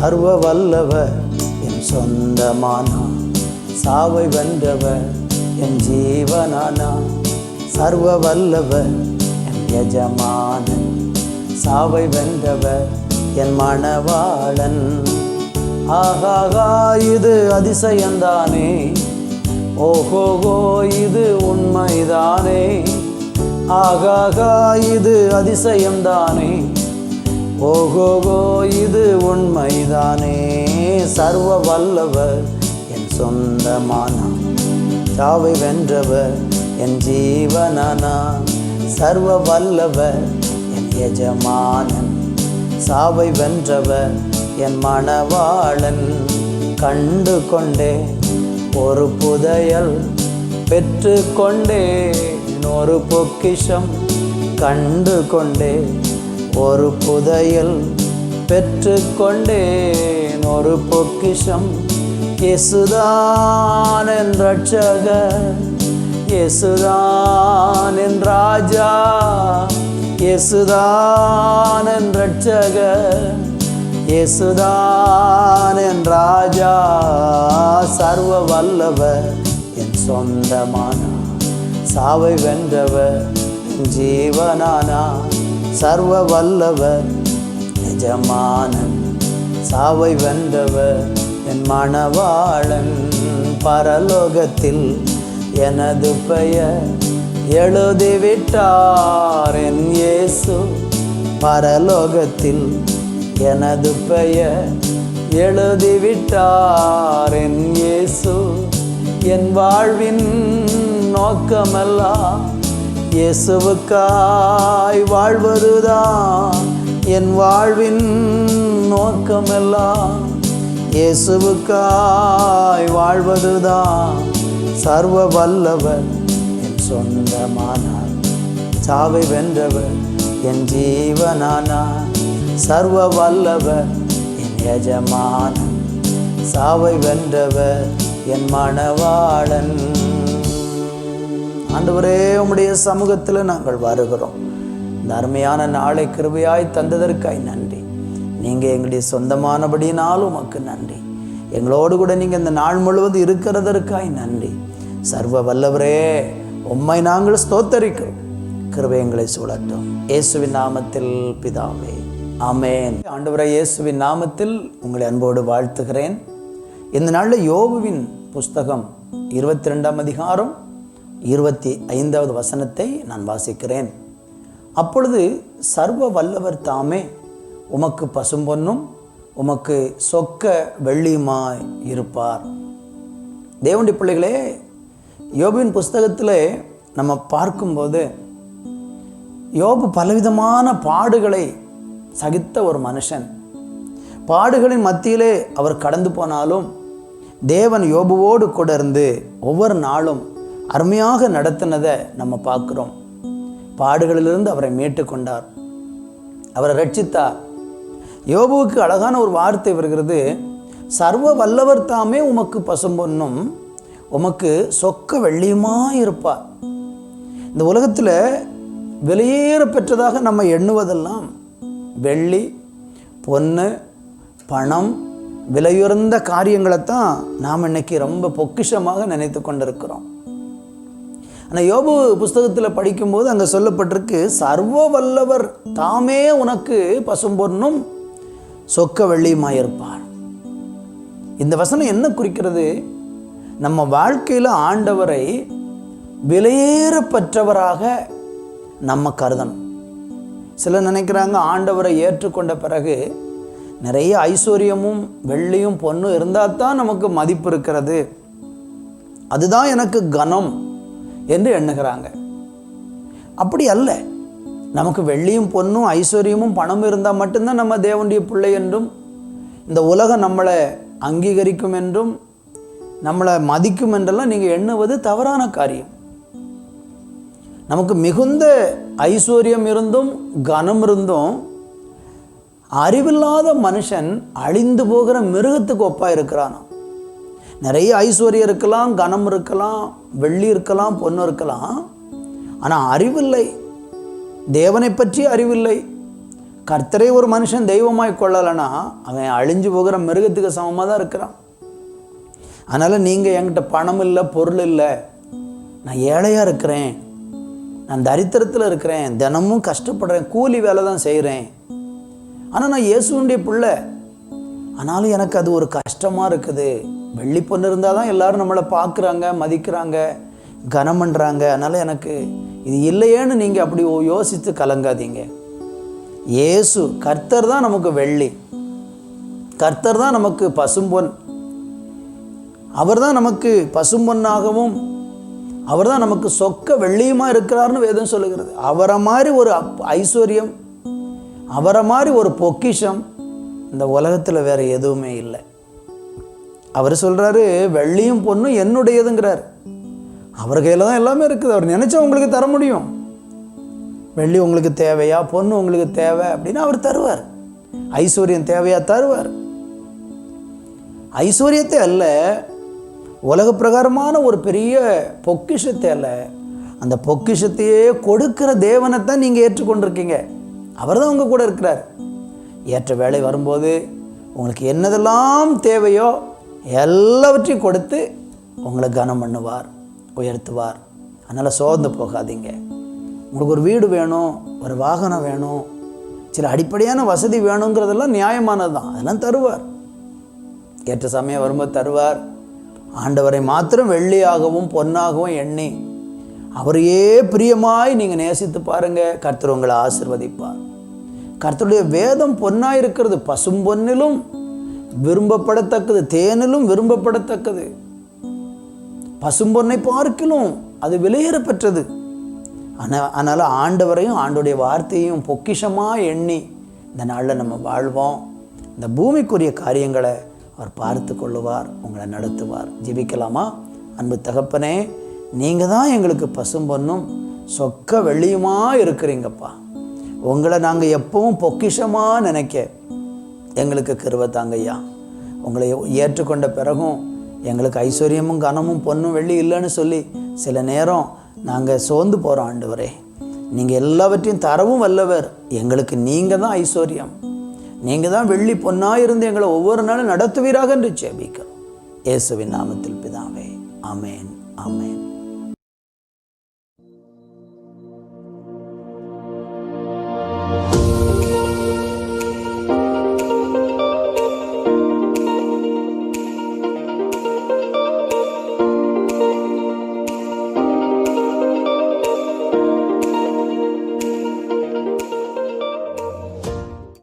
சர்வ வல்லவர் என் சொந்தமானா, சாவை வென்றவர் என் ஜீவனானா. சர்வ வல்லவர் என் எஜமானன், சாவை வென்றவர் என் மணவாளன். ஆகாகா இது அதிசயந்தானே, ஓஹோகோ இது உண்மைதானே. ஆகாகா இது அதிசயம்தானே, ஓஹோகோ இது உண்மைதானே. சர்வ வல்லவர் என் சொந்தமானா, சாவை வென்றவர் என் ஜீவனானா. சர்வ வல்லவர் என் எஜமானன், சாவை வென்றவர் என் மணவாளன். கண்டு கொண்டே ஒரு புதையல், பெற்று கொண்டே ஒரு பொக்கிஷம். கண்டு கொண்டே ஒரு புதையல், பெற்று கொண்டேன் ஒரு பொக்கிஷம். இயேசுதான் என் ரட்சகர், இயேசுதான் என் ராஜா. இயேசுதான் என் ரட்சகர், இயேசுதான் என் ராஜா. சர்வ வல்லவர் என் சொந்தமானா, சாவை வென்றவர் என் ஜீவனானா. சர்வ வல்லவர் எஜமானன், சாவை வென்றவர் என் மணவாளன். பரலோகத்தில் எனது பெயர் எழுதிவிட்டார் என் இயேசு. பரலோகத்தில் எனது பெயர் எழுதிவிட்டார் என் இயேசு. என் வாழ்வின் நோக்கமெல்லாம் இயேசுவுக்காய் வாழ்வதுதான். என் வாழ்வின் நோக்கமெல்லாம் இயேசுவுக்காய் வாழ்வதுதான். சர்வ வல்லவர் என் சொந்தமானார், சாவை வென்றவர் என் ஜீவனானார். சர்வ வல்லவர் என் எஜமானன், சாவை வென்றவர் என் மணவாளன். ஆண்டவரே, உம்முடைய சமூகத்தில் நாங்கள் வருகிறோம். இந்த அருமையான நாளை கிருபையாய் தந்ததற்காய் நன்றி. நீங்கள் எங்களுடைய சொந்தமானபடினாலும் உமக்கு நன்றி. எங்களோடு கூட நீங்கள் இந்த நாள் முழுவதும் இருக்கிறதற்காய் நன்றி. சர்வ வல்லவரே, உம்மை நாங்கள் ஸ்தோத்தரிக்கிறோம். கிருபை எங்களை சூழட்டும். இயேசுவின் நாமத்தில் பிதாவே, ஆமென். ஆண்டவரே, இயேசுவின் நாமத்தில் உங்களை அன்போடு வாழ்த்துகிறேன். இந்த நாளில் யோபுவின் புஸ்தகம் 22ஆம் அதிகாரம் 25வது வசனத்தை நான் வாசிக்கிறேன். அப்பொழுது சர்வ வல்லவர் தாமே உமக்கு பசும்பொன்னும் உமக்கு சொக்க வெள்ளியுமாய் இருப்பார். தேவனுடைய பிள்ளைகளே, யோபுவின் புஸ்தகத்தில் நம்ம பார்க்கும்போது யோபு பலவிதமான பாடுகளை சகித்த ஒரு மனுஷன். பாடுகளின் மத்தியிலே அவர் கடந்து போனாலும் தேவன் யோபுவோடு கூட இருந்து ஒவ்வொரு நாளும் அருமையாக நடத்தினதை நம்ம பார்க்குறோம். பாடுகளிலிருந்து அவரை மீட்டு கொண்டார், அவரை ரட்சித்தார். யோபுவுக்கு அழகான ஒரு வார்த்தை வருகிறது, சர்வ வல்லவர் தாமே உமக்கு பசும்பொன்னும் உமக்கு சொக்க வெள்ளியுமாய் இருப்பார். இந்த உலகத்தில் விலையேற பெற்றதாக நம்ம எண்ணுவதெல்லாம் வெள்ளி, பொன்னு, பணம், விலையுறந்த காரியங்களைத்தான் நாம் இன்னைக்கு ரொம்ப பொக்கிஷமாக நினைத்து கொண்டிருக்கிறோம். ஆனால் யோபு புஸ்தகத்தில் படிக்கும்போது அங்கே சொல்லப்பட்டிருக்கு, சர்வ வல்லவர் தாமே உனக்கு பசும்பொன்னும் சொக்க வெள்ளியுமாயிருப்பார். இந்த வசனம் என்ன குறிக்கிறது? நம்ம வாழ்க்கையில் ஆண்டவரை விலையேற பெற்றவராக நம்ம கருதணும். சிலர் நினைக்கிறாங்க, ஆண்டவரை ஏற்றுக்கொண்ட பிறகு நிறைய ஐஸ்வர்யமும் வெள்ளியும் பொண்ணும் இருந்தால் தான் நமக்கு மதிப்பு இருக்கிறது, அதுதான் எனக்கு கனம் என்று எண்ணுகிறாங்க. அப்படி அல்ல. நமக்கு வெள்ளியும் பொன்னும் ஐஸ்வர்யமும் பணமும் இருந்தால் மட்டும்தான் நம்ம தேவனுடைய பிள்ளை என்றும் இந்த உலகம் நம்மளை அங்கீகரிக்கும் என்றும் நம்மளை மதிக்கும் என்றெல்லாம் நீங்கள் எண்ணுவது தவறான காரியம். நமக்கு மிகுந்த ஐஸ்வர்யம் இருந்தும் கனம் இருந்தும் அறிவில்லாத மனுஷன் அழிந்து போகிற மிருகத்துக்கு ஒப்பாக இருக்கிறான். நிறைய ஐஸ்வர்யம் இருக்கலாம், கனம் இருக்கலாம், வெள்ளி இருக்கலாம், பொண்ணு இருக்கலாம், ஆனால் அறிவில்லை, தேவனை பற்றி அறிவில்லை, கர்த்தரை ஒரு மனுஷன் தெய்வமாய் கொள்ளலைன்னா அவன் அழிஞ்சு போகிற மிருகத்துக்கு சமமாக தான் இருக்கிறான். அதனால் நீங்கள் என்கிட்ட பணம் இல்லை, பொருள் இல்லை, நான் ஏழையாக இருக்கிறேன், நான் தரித்திரத்தில் இருக்கிறேன், தினமும் கஷ்டப்படுறேன், கூலி வேலை தான் செய்கிறேன், ஆனால் நான் இயேசுடைய பிள்ளை, ஆனாலும் எனக்கு அது ஒரு கஷ்டமாக இருக்குது. வெள்ளி பொண்ணு இருந்தால் தான் எல்லோரும் நம்மளை பார்க்குறாங்க, மதிக்கிறாங்க, கனம் பண்ணுறாங்க, அதனால் எனக்கு இது இல்லையேன்னு நீங்கள் அப்படி யோசித்து கலங்காதீங்க. இயேசு கர்த்தர் தான் நமக்கு வெள்ளி, கர்த்தர் தான் நமக்கு பசும்பொன், அவர் தான் நமக்கு பசும்பொன்னாகவும் அவர் தான் நமக்கு சொக்க வெள்ளியுமா இருக்கிறார்னு வேதம் சொல்லுகிறது. அவரை மாதிரி ஒரு ஐஸ்வர்யம், அவரை மாதிரி ஒரு பொக்கிஷம் இந்த உலகத்தில் வேறு எதுவுமே இல்லை. அவர் சொல்கிறாரு, வெள்ளியும் பொண்ணும் என்னுடையதுங்கிறார். அவர் கையில் தான் எல்லாமே இருக்குது. அவர் நினச்சா உங்களுக்கு தர முடியும். வெள்ளி உங்களுக்கு தேவையா, பொண்ணு உங்களுக்கு தேவை அப்படின்னா அவர் தருவார். ஐஸ்வர்யம் தேவையா, தருவார். ஐஸ்வர்யத்தை அல்ல, உலக பிரகாரமான ஒரு பெரிய பொக்கிஷத்தை அல்ல, அந்த பொக்கிஷத்தையே கொடுக்கிற தேவனைத்தான் நீங்கள் ஏற்றுக்கொண்டிருக்கீங்க. அவர் தான் உங்கள் கூட இருக்கிறார். ஏற்ற வேலை வரும்போது உங்களுக்கு என்னதெல்லாம் தேவையோ எல்லாவற்றையும் கொடுத்து உங்களை கனம் பண்ணுவார், உயர்த்துவார். அதனால் சோர்ந்து போகாதீங்க. உங்களுக்கு ஒரு வீடு வேணும், ஒரு வாகனம் வேணும், சில அடிப்படையான வசதி வேணுங்கிறதெல்லாம் நியாயமானது தான், அதெல்லாம் தருவார். ஏற்ற சமயம் வரும்போது தருவார். ஆண்டவரை மாத்திரம் வெள்ளியாகவும் பொன்னாகவும் எண்ணி அவரையே பிரியமாய் நீங்கள் நேசித்து பாருங்கள், கர்த்தர் உங்களை ஆசீர்வதிப்பார். கர்த்தருடைய வேதம் பொன்னாய் இருக்கிறது, பசும் பொன்னிலும் விரும்பப்படத்தக்கது, தேனிலும் விரும்பப்படத்தக்கது, பசும்பொன்னை பார்க்கிலும் அது விலையேற பெற்றது. அதனால் ஆண்டவரையும் ஆண்டோடைய வார்த்தையும் பொக்கிஷமாக எண்ணி இந்த நாளில் நம்ம வாழ்வோம். இந்த பூமிக்குரிய காரியங்களை அவர் பார்த்து கொள்ளுவார், உங்களை நடத்துவார். ஜெபிக்கலாமா? அன்பு தகப்பனே, நீங்கள் தான் எங்களுக்கு பசும்பொன்னும் சொக்க வெள்ளியுமா இருக்கிறீங்கப்பா. உங்களை நாங்கள் எப்பவும் பொக்கிஷமாக நினைக்க எங்களுக்கு கிருபை தாங்கய்யா. உங்களை ஏற்றுக்கொண்ட பிறகும் எங்களுக்கு ஐஸ்வர்யமும் கனமும் பொன்னும் வெள்ளி இல்லைன்னு சொல்லி சில நேரம் நாங்கள் சோர்ந்து போகிறோம். ஆண்டவரே, நீங்கள் எல்லாவற்றையும் தரவும் வல்லவர். எங்களுக்கு நீங்கள் தான் ஐஸ்வர்யம், நீங்கள் தான் வெள்ளி பொன்னாக இருந்து எங்களை ஒவ்வொரு நாளும் நடத்துவீராக என்று ஜெபிக்கிறோம். இயேசுவின் நாமத்தில் பிதாவே, ஆமேன், ஆமேன்.